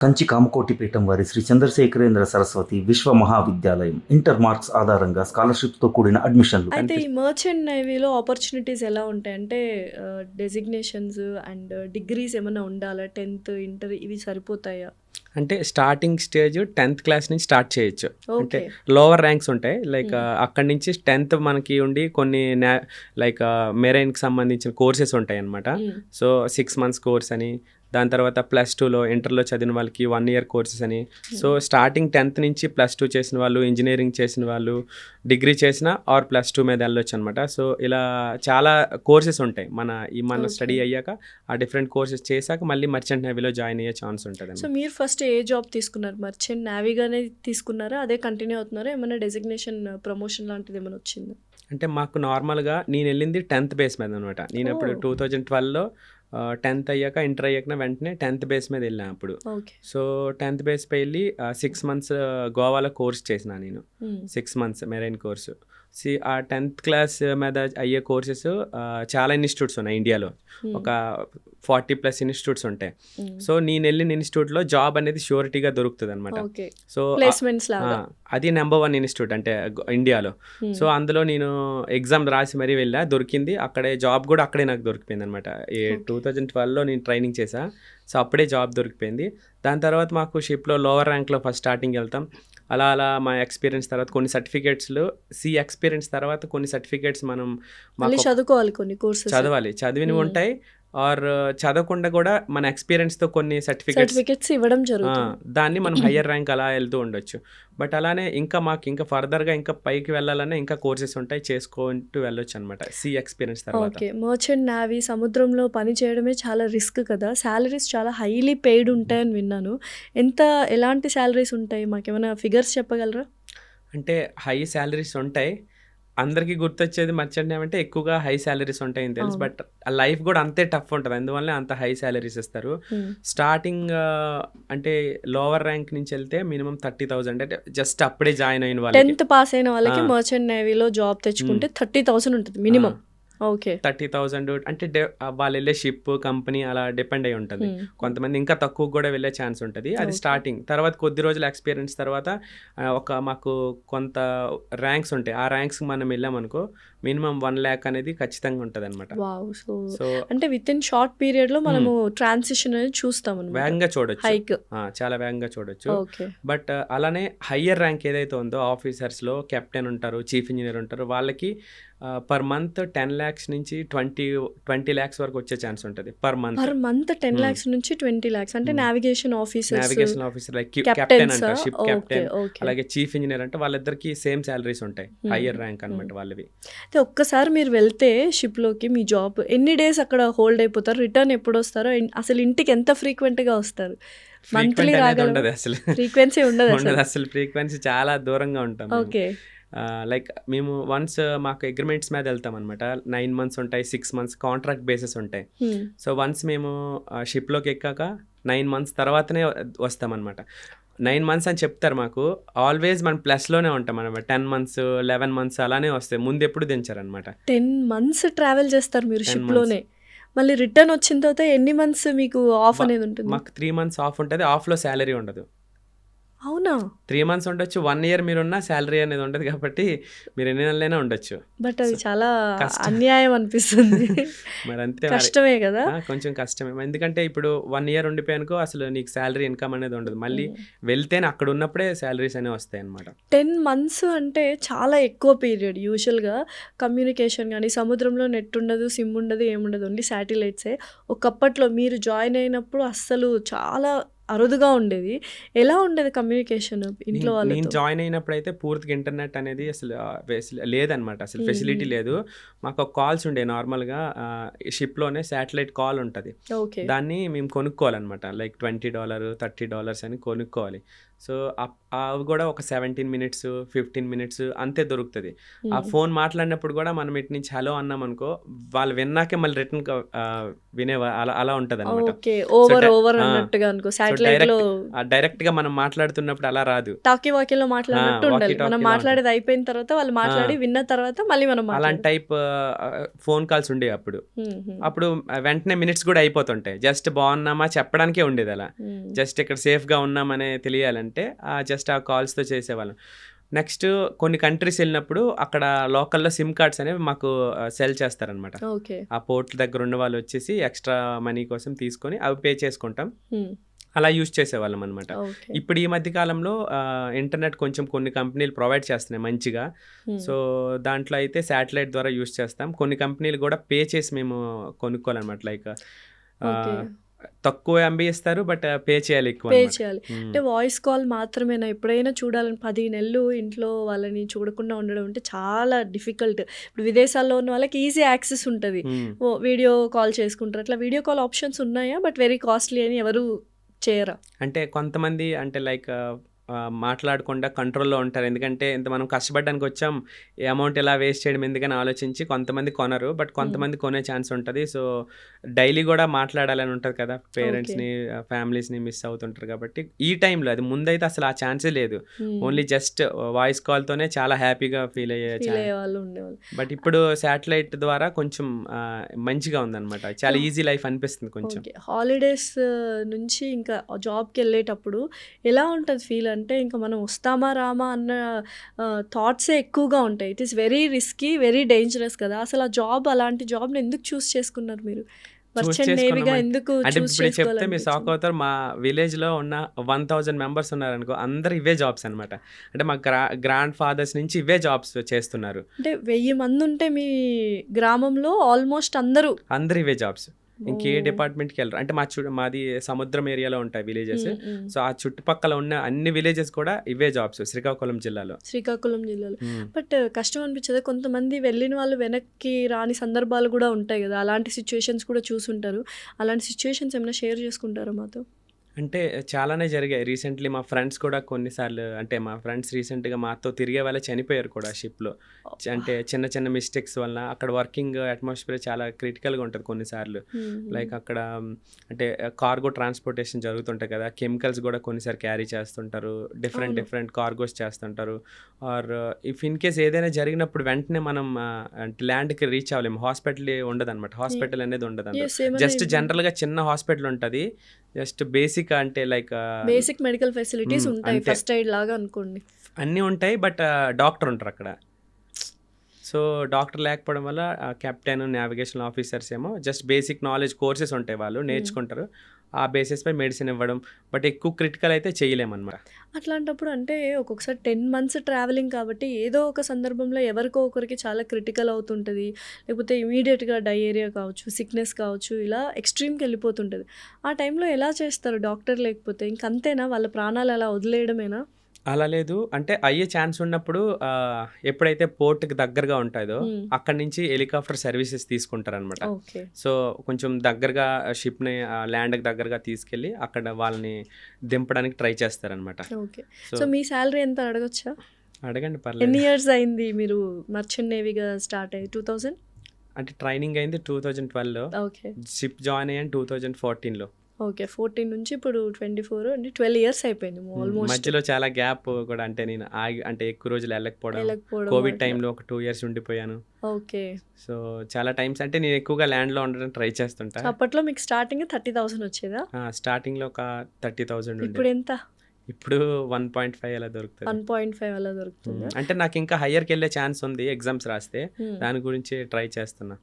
కంచి కామకోటి పీఠం వారి శ్రీ చంద్రశేఖరేంద్ర సరస్వతి విశ్వ మహావిద్యాలయం ఇంటర్ మార్క్స్ ఆధారంగా స్కాలర్షిప్తో కూడిన అడ్మిషన్లు. అయితే ఈ మర్చెంట్ నేవీలో ఆపర్చునిటీస్ ఎలా ఉంటాయి అంటే డెసిగ్నేషన్స్ అండ్ డిగ్రీస్ ఏమైనా ఉండాలా? 10th ఇంటర్ ఇవి సరిపోతాయా? అంటే స్టార్టింగ్ స్టేజ్ 10th క్లాస్ నుంచి స్టార్ట్ చేయొచ్చు. అంటే ఓకే. లోవర్ ర్యాంక్స్ ఉంటాయి. లైక్ అక్కడి నుంచి 10th మనకి ఉండి కొన్ని లైక్ మెరైన్కి సంబంధించిన కోర్సెస్ ఉంటాయి అన్నమాట. సో 6 months కోర్స్ అని, దాని తర్వాత +2లో ఇంటర్లో చదివిన వాళ్ళకి 1 year కోర్సెస్ అని. సో స్టార్టింగ్ 10th నుంచి +2 చేసిన వాళ్ళు, ఇంజనీరింగ్ చేసిన వాళ్ళు, డిగ్రీ చేసిన ఆర్ +2 మీద వెళ్ళొచ్చు అనమాట. సో ఇలా చాలా కోర్సెస్ ఉంటాయి. మన స్టడీ అయ్యాక ఆ డిఫరెంట్ కోర్సెస్ చేశాక మళ్ళీ మర్చెంట్ నేవీలో జాయిన్ అయ్యే ఛాన్స్ ఉంటుంది. సో మీరు ఫస్ట్ ఏ జాబ్ తీసుకున్నారు? మర్చెంట్ నేవీగానే తీసుకున్నారా? అదే కంటిన్యూ అవుతున్నారా? ఏమైనా డెసిగ్నేషన్ ప్రమోషన్ లాంటిది ఏమైనా వచ్చిందా? అంటే మాకు నార్మల్గా నేను వెళ్ళింది 10th బేస్ మీద అనమాట. నేను అప్పుడు 2012లో 10th అయ్యాక ఇంటర్ అయ్యాక వెంటనే 10th బేస్ మీద వెళ్ళాను అప్పుడు. ఓకే. సో 10th బేస్ పై వెళ్ళి 6 months గోవాలో కోర్స్ చేసిన నేను. 6 months మెరైన్ కోర్సు. ఆ 10th క్లాస్ మీద అయ్యే కోర్సెస్ చాలా ఇన్స్టిట్యూట్స్ ఉన్నాయి ఇండియాలో. ఒక 40+ ఇన్స్టిట్యూట్స్ ఉంటాయి. సో నేను వెళ్ళిన ఇన్స్టిట్యూట్లో జాబ్ అనేది ష్యూరిటీగా దొరుకుతుంది అనమాట. ఓకే. సో ప్లేస్మెంట్స్ లాగా. అది నెంబర్ 1 ఇన్స్టిట్యూట్ అంటే ఇండియాలో. సో అందులో నేను ఎగ్జామ్ రాసి మరీ వెళ్ళా, దొరికింది. అక్కడే జాబ్ కూడా అక్కడే నాకు దొరికిపోయింది అనమాట. 2012లో నేను ట్రైనింగ్ చేశా. సో అప్పుడే జాబ్ దొరికిపోయింది. దాని తర్వాత మాకు షిప్లో లోవర్ ర్యాంక్లో ఫస్ట్ స్టార్టింగ్ వెళ్తాం. అలా అలా మా ఎక్స్పీరియన్స్ తర్వాత కొన్ని సర్టిఫికేట్స్లో ఎక్స్పీరియన్స్ తర్వాత కొన్ని సర్టిఫికేట్స్ మనం మళ్ళీ చదువుకోవాలి, కొన్ని కోర్సెస్ చదవాలి. చదివినవి ఉంటాయి ఆర్ చదవకుండా కూడా మన ఎక్స్పీరియన్స్తో కొన్ని సర్టిఫికెట్స్ ఇవ్వడం జరుగుతుంది. దాన్ని మనం హయ్యర్ ర్యాంక్ అలా వెళ్తూ ఉండొచ్చు. బట్ అలానే మాకు ఇంకా ఫర్దర్గా ఇంకా పైకి వెళ్ళాలన్నా ఇంకా కోర్సెస్ ఉంటాయి, చేసుకుంటూ వెళ్ళొచ్చు అనమాట ఎక్స్పీరియన్స్ తర్వాత. ఓకే. మర్చెంట్ నేవీ సముద్రంలో పని చేయడమే చాలా రిస్క్ కదా. శాలరీస్ చాలా హైలీ పెయిడ్ ఉంటాయని విన్నాను. ఎలాంటి శాలరీస్ ఉంటాయి? మాకేమైనా ఫిగర్స్ చెప్పగలరా? అంటే హై శాలరీస్ ఉంటాయి. అందరికీ గుర్తొచ్చేది మర్చెంట్ నేవీ అంటే ఎక్కువగా హై శాలరీస్ ఉంటాయని తెలుసు. బట్ ఆ లైఫ్ కూడా అంతే టఫ్ ఉంటుంది, అందువల్ల అంత హై శాలరీస్ ఇస్తారు. స్టార్టింగ్ అంటే లోవర్ ర్యాంక్ నుంచి వెళ్తే మినిమం 30,000. అంటే జస్ట్ అప్పుడే జాయిన్ అయిన వాళ్ళకి, 10th పాస్ అయిన వాళ్ళకి మర్చెంట్ నేవీలో జాబ్ తెచ్చుకుంటే 30,000 ఉంటుంది మినిమం. ఓకే. 30,000 అంటే వాళ్ళు వెళ్ళే షిప్ కంపెనీ అలా డిపెండ్ అయి ఉంటుంది. కొంతమంది ఇంకా తక్కువ కూడా వెళ్ళే ఛాన్స్ ఉంటుంది. అది స్టార్టింగ్. తర్వాత కొద్ది రోజుల ఎక్స్పీరియన్స్ తర్వాత మాకు కొంత ర్యాంక్స్ ఉంటాయి. ఆ ర్యాంక్స్ మనం వెళ్ళామనుకో మినిమం 1 lakh అనేది ఖచ్చితంగా ఉంటుంది అనమాట. సో అంటే విత్ ఇన్ షార్ట్ పీరియడ్ లో మనము ట్రాన్సిషన్ అనేది చూస్తాం, వేగంగా చూడొచ్చు, హైక్ చాలా వేగంగా చూడొచ్చు. ఓకే. బట్ అలానే హయ్యర్ ర్యాంక్ ఏదైతే ఉందో ఆఫీసర్స్లో కెప్టెన్ ఉంటారు, చీఫ్ ఇంజనీర్ ఉంటారు, వాళ్ళకి పర్ మంత్ 10 lakhs నుంచి 20 lakhs వరకు వచ్చే ఛాన్స్ ఉంటుంది పర్ మంత్. 10 lakhs నుంచి 20 lakhs అంటే నావిగేషన్ ఆఫీసర్ లైక్ కెప్టెన్ అంటారు, షిప్ కెప్టెన్, అలాగే చీఫ్ ఇంజనీర్ అంటే వాళ్ళిద్దరికి సేమ్ సాలరీస్ ఉంటాయి, హయ్యర్ ర్యాంక్ అనమాట వాళ్ళవి. అయితే ఒక్కసారి మీరు వెళ్తే షిప్ లోకి మీ జాబ్ ఎన్ని డేస్ అక్కడ హోల్డ్ అయిపోతారు? రిటర్న్ ఎప్పుడు వస్తారో? అసలు ఇంటికి ఎంత ఫ్రీక్వెంట్ గా వస్తారు? మంత్లీ ఉండదు అసలు, ఫ్రీక్వెన్సీ ఉండదు అసలు. ఫ్రీక్వెన్సీ చాలా దూరంగా ఉంటాం. ఓకే. లైక్ మేము వన్స్ మాకు అగ్రిమెంట్స్ మీద వెళ్తాం అనమాట. 9 months ఉంటాయి, 6 months కాంట్రాక్ట్ బేసిస్ ఉంటాయి. సో వన్స్ మేము షిప్లోకి ఎక్కాక 9 months తర్వాతనే వస్తామన్నమాట. 9 months అని చెప్తారు మాకు. ఆల్వేస్ మనం ప్లస్లోనే ఉంటాం అనమాట. 10 months 11 months అలానే వస్తాయి, ముందు ఎప్పుడు దించారనమాట. 10 months ట్రావెల్ చేస్తారు మీరు షిప్లోనే. మళ్ళీ రిటర్న్ వచ్చిన తర్వాత ఎన్ని మంత్స్ మీకు ఆఫ్ అనేది ఉంటుంది? మాకు 3 months ఆఫ్ ఉంటుంది. ఆఫ్లో శాలరీ ఉండదు. అవునా? 3 months ఉండొచ్చు, 1 year మీరున్న శాలరీ అనేది ఉండదు, కాబట్టి మీరు ఎన్ని నెలలైనా ఉండొచ్చు. బట్ అది చాలా అన్యాయం అనిపిస్తుంది. మరి అంతే, కష్టమే కదా, కొంచెం కష్టమే. ఎందుకంటే ఇప్పుడు 1 year ఉండిపోయానుకో అసలు నీకు శాలరీ ఇన్కమ్ అనేది ఉండదు. మళ్ళీ వెళ్తేనే అక్కడ ఉన్నప్పుడే శాలరీస్ అనేవి వస్తాయి అనమాట. 10 months అంటే చాలా ఎక్కువ పీరియడ్. యూజువల్గా కమ్యూనికేషన్ కానీ, సముద్రంలో నెట్ ఉండదు, సిమ్ ఉండదు, ఏముండదు, ఓన్లీ శాటిలైట్సే. ఒకప్పట్లో మీరు జాయిన్ అయినప్పుడు అస్సలు చాలా అరుదుగా ఉండేది. ఎలా ఉండేది కమ్యూనికేషన్ ఇంట్లో వాళ్ళు? నేను జాయిన్ అయినప్పుడు అయితే పూర్తిగా ఇంటర్నెట్ అనేది అసలు లేదనమాట, అసలు ఫెసిలిటీ లేదు. మాకు కాల్స్ ఉండే నార్మల్గా షిప్లోనే శాటిలైట్ కాల్ ఉంటుంది. దాన్ని మేము కొనుక్కోవాలన్నమాట. లైక్ $20 $30 అని కొనుక్కోవాలి. సో అవి కూడా ఒక 17 minutes 15 minutes అంతే దొరుకుతుంది. ఆ ఫోన్ మాట్లాడినప్పుడు కూడా మనం ఇటు నుంచి హలో అన్నాం అనుకో, వాళ్ళు విన్నాకే మళ్ళీ రిటర్న్ వినేవా అలా ఉంటుంది అనమాట. సాటిలైట్ లో డైరెక్ట్ గా మనం మాట్లాడుతున్నప్పుడు అలా రాదు. టాకీ వాకీలో మాట్లాడినట్టు walkie ఉండాలి. మనం talkie లా మాట్లాడేది అయిపోయిన తర్వాత వాళ్ళు మాట్లాడి విన్న తర్వాత మళ్ళీ మనం అలాంటి టైప్ ఫోన్ కాల్స్ ఉండేవి అప్పుడు. అప్పుడు వెంటనే మినిట్స్ కూడా అయిపోతుంటాయి. జస్ట్ బాగున్నామా చెప్పడానికే ఉండేది అలా. జస్ట్ ఇక్కడ సేఫ్ గా ఉన్నామనే తెలియాలంటే జస్ట్ ఆ కాల్స్ తో చేసేవాళ్ళం. నెక్స్ట్ కొన్ని కంట్రీస్ వెళ్ళినప్పుడు అక్కడ లోకల్లో సిమ్ కార్డ్స్ అనేవి మాకు సెల్ చేస్తారనమాట. ఓకే. ఆ పోర్ట్ దగ్గర ఉన్న వాళ్ళు వచ్చేసి ఎక్స్ట్రా మనీ కోసం తీసుకొని అవి పే చేసుకుంటాం. అలా యూజ్ చేసేవాళ్ళం అనమాట. ఓకే. ఇప్పుడు ఈ మధ్య కాలంలో ఇంటర్నెట్ కొంచెం కొన్ని కంపెనీలు ప్రొవైడ్ చేస్తున్నాయి మంచిగా. సో దాంట్లో అయితే శాటిలైట్ ద్వారా యూజ్ చేస్తాం. కొన్ని కంపెనీలు కూడా పే చేసి మేము కొనుక్కోవాలన్నమాట. Like okay. తక్కువ ఎంబీ ఇస్తారు, బట్ పే చేయాలి ఎక్కువ పే అన్నమాట. చేయాలి. అంటే వాయిస్ కాల్ మాత్రమేనా? ఎప్పుడైనా చూడాలని 10 నెలలు ఇంట్లో వాళ్ళని చూడకుండా ఉండడం అంటే చాలా డిఫికల్ట్. ఇప్పుడు విదేశాల్లో ఉన్న వాళ్ళకి ఈజీ యాక్సెస్ ఉంటుంది. మ్మ్. వీడియో కాల్ చేసుకుంటారు. అట్లా వీడియో కాల్ ఆప్షన్స్ ఉన్నాయా? బట్ వెరీ కాస్ట్లీ అని ఎవరు చేయరా? అంటే కొంతమంది అంటే లైక్ మాట్లాడకుండా కంట్రోల్లో ఉంటారు. ఎందుకంటే ఇంత మనం కష్టపడడానికి వచ్చాం, ఈ అమౌంట్ ఎలా వేస్ట్ చేయడం ఎందుకని ఆలోచించి కొంతమంది కొనరు, బట్ కొంతమంది కొనే ఛాన్స్ ఉంటుంది. సో డైలీ కూడా మాట్లాడాలని ఉంటుంది కదా, పేరెంట్స్ని ఫ్యామిలీస్ని మిస్ అవుతుంటారు. కాబట్టి ఈ టైంలో అది ముందైతే అసలు ఆ ఛాన్సే లేదు. ఓన్లీ జస్ట్ వాయిస్ కాల్తోనే చాలా హ్యాపీగా ఫీల్ అయ్యే ఫీల్ ఛాన్స్. అయ్యే వాళ్ళు ఉండేవాళ్ళు. బట్ ఇప్పుడు శాటిలైట్ ద్వారా కొంచెం మంచిగా ఉందన్నమాట. చాలా ఈజీ లైఫ్ అనిపిస్తుంది కొంచెం. ఓకే. హాలిడేస్ నుంచి ఇంకా జాబ్కి వెళ్ళేటప్పుడు ఎలా ఉంటుంది ఫీల్? అంటే ఇంకా మనం వస్తామా రామా అన్న థాట్సే ఎక్కువగా ఉంటాయి. It is very risky, very dangerous కదా. అసలు ఆ జాబ్, అలాంటి జాబ్ని ఎందుకు చూస్ చేసుకున్నారు మీరు? మర్చెంట్ నేవీగా ఎందుకు అంటే చూస్ ఇప్పుడు చెప్తే మీరు షాక్ చేసుకోవాలనిపించింది? అవుతారు. మా విలేజ్ లో ఉన్న 1000 మెంబర్స్ ఉన్నారనుకో, అందరు ఇవే జాబ్స్ అన్నమాట. అంటే మా గ్రాండ్ ఫాదర్స్ నుంచి ఇవే జాబ్స్ చేస్తున్నారు. అంటే 1000 మంది ఉంటే మీ గ్రామంలో ఆల్మోస్ట్ అందరూ. అందరు ఇవే జాబ్స్. ఇంకే ఓ. డిపార్ట్మెంట్కి వెళ్ళరు. అంటే మాది సముద్రం ఏరియాలో ఉంటాయి విలేజెస్. ఉమ్, ఉమ్. సో ఆ చుట్టుపక్కల ఉన్న అన్ని విలేజెస్ కూడా ఇవే జాబ్స్ శ్రీకాకుళం జిల్లాలో. శ్రీకాకుళం జిల్లాలో. మ్మ్. బట్ కష్టం అనిపించదు. కొంతమంది వెళ్ళిన వాళ్ళు వెనక్కి రాని సందర్భాలు కూడా ఉంటాయి కదా. అలాంటి సిచ్యువేషన్స్ కూడా చూసుంటారు. అలాంటి సిచ్యువేషన్స్ ఏమైనా షేర్ చేసుకుంటారా మాతో? అంటే చాలానే జరిగాయి. రీసెంట్లీ మా ఫ్రెండ్స్ కూడా కొన్నిసార్లు, అంటే మా ఫ్రెండ్స్ రీసెంట్గా మాతో తిరిగే వాళ్ళే చనిపోయారు కూడా షిప్లో. అంటే చిన్న చిన్న మిస్టేక్స్ వలన. అక్కడ వర్కింగ్ అట్మాస్ఫియర్ చాలా క్రిటికల్గా ఉంటుంది కొన్నిసార్లు. లైక్ అక్కడ అంటే కార్గో ట్రాన్స్పోర్టేషన్ జరుగుతుంటాయి కదా, కెమికల్స్ కూడా కొన్నిసార్లు క్యారీ చేస్తుంటారు, అవును. డిఫరెంట్ కార్గోస్ చేస్తుంటారు. ఆర్ ఇఫ్ ఇన్ కేస్ ఏదైనా జరిగినప్పుడు వెంటనే మనం అంటే ల్యాండ్కి రీచ్ అవ్వలేము. హాస్పిటల్ ఉండదు అనమాట. హాస్పిటల్ అనేది ఉండదు అందులో. ఎస్, ఏమైనా జస్ట్ జనరల్గా చిన్న హాస్పిటల్ ఉంటుంది. జస్ట్ బేసిక్ అంటే లైక్ బేసిక్ మెడికల్ ఫెసిలిటీస్ ఉంటాయి. అంతే. ఫస్ట్ ఎయిడ్ లాగా అనుకోండి. అన్నీ ఉంటాయి, బట్ డాక్టర్ ఉంటారు అక్కడ. సో డాక్టర్ లేకపోవడం వల్ల కెప్టెన్, నావిగేషన్ ఆఫీసర్స్ ఏమో జస్ట్ బేసిక్ నాలెడ్జ్ కోర్సెస్ ఉంటాయి, వాళ్ళు నేర్చుకుంటారు. ఆ బేసిస్ పై మెడిసిన్ ఇవ్వడం, బట్ ఎక్కువ క్రిటికల్ అయితే చేయలేమన్నమాట. అట్లాంటప్పుడు అంటే ఒక్కొక్కసారి 10 మంత్స్ ట్రావెలింగ్ కాబట్టి ఏదో ఒక సందర్భంలో ఎవరికో ఒకరికి చాలా క్రిటికల్ అవుతుంటుంది. లేకపోతే ఇమీడియట్గా డయేరియా కావచ్చు, సిక్నెస్ కావచ్చు, ఇలా ఎక్స్ట్రీమ్కి వెళ్ళిపోతుంటుంది. ఆ టైంలో ఎలా చేస్తారు డాక్టర్ లేకపోతే? ఇంకంతేనా, వాళ్ళ ప్రాణాలు అలా వదిలేయడమేనా? అలా లేదు, అంటే అయ్యే ఛాన్స్ ఉన్నప్పుడు ఎప్పుడైతే పోర్ట్కి దగ్గరగా ఉంటుందో అక్కడి నుంచి హెలికాప్టర్ సర్వీసెస్ తీసుకుంటారనమాట. ఓకే. సో కొంచెం దగ్గరగా షిప్ని ల్యాండ్కి దగ్గరగా తీసుకెళ్ళి అక్కడ వాళ్ళని దింపడానికి ట్రై చేస్తారనమాట. ఓకే. సో సో మీ శాలరీ ఎంత అడగచ్చా? అడగండి, ఎన్ని పర్లేదు. ఇయర్స్ అయింది మీరు మర్చెంట్ నేవీగా స్టార్ట్ అయ్యి? 2000? అంటే ట్రైనింగ్ అయింది 2012లో, ఓకే. షిప్ జాయిన్ అయ్యాను 2014లో. ఓకే. 14 నుంచి ఇప్పుడు 24 అంటే 12 ఇయర్స్ అయిపోయింది ఆల్మోస్ట్. మధ్యలో చాలా గ్యాప్ కూడా, అంటే నేను అంటే ఎక్కువ రోజులు వెళ్ళకపోవడం, వెళ్ళకపోవడం కోవిడ్ అట్లా. టైంలో ఒక 2 years ఉండిపోయాను. ఓకే. సో చాలా టైమ్స్ అంటే నేను ఎక్కువగా ల్యాండ్లో ఉండడం ట్రై చేస్తుంటా. అప్పట్లో మీకు స్టార్టింగ్ 30,000 వచ్చేదా? స్టార్టింగ్లో ఒక 30,000 ఇప్పుడు ఉండేది. ఎంత? ఇప్పుడు 1.5 అలా దొరుకుతుంది. 1.5 అలా దొరుకుతుందా? అంటే నాకు ఇంకా హయ్యర్కి వెళ్ళే ఛాన్స్ ఉంది ఎగ్జామ్స్ రాస్తే, దాని గురించి ట్రై చేస్తున్నా.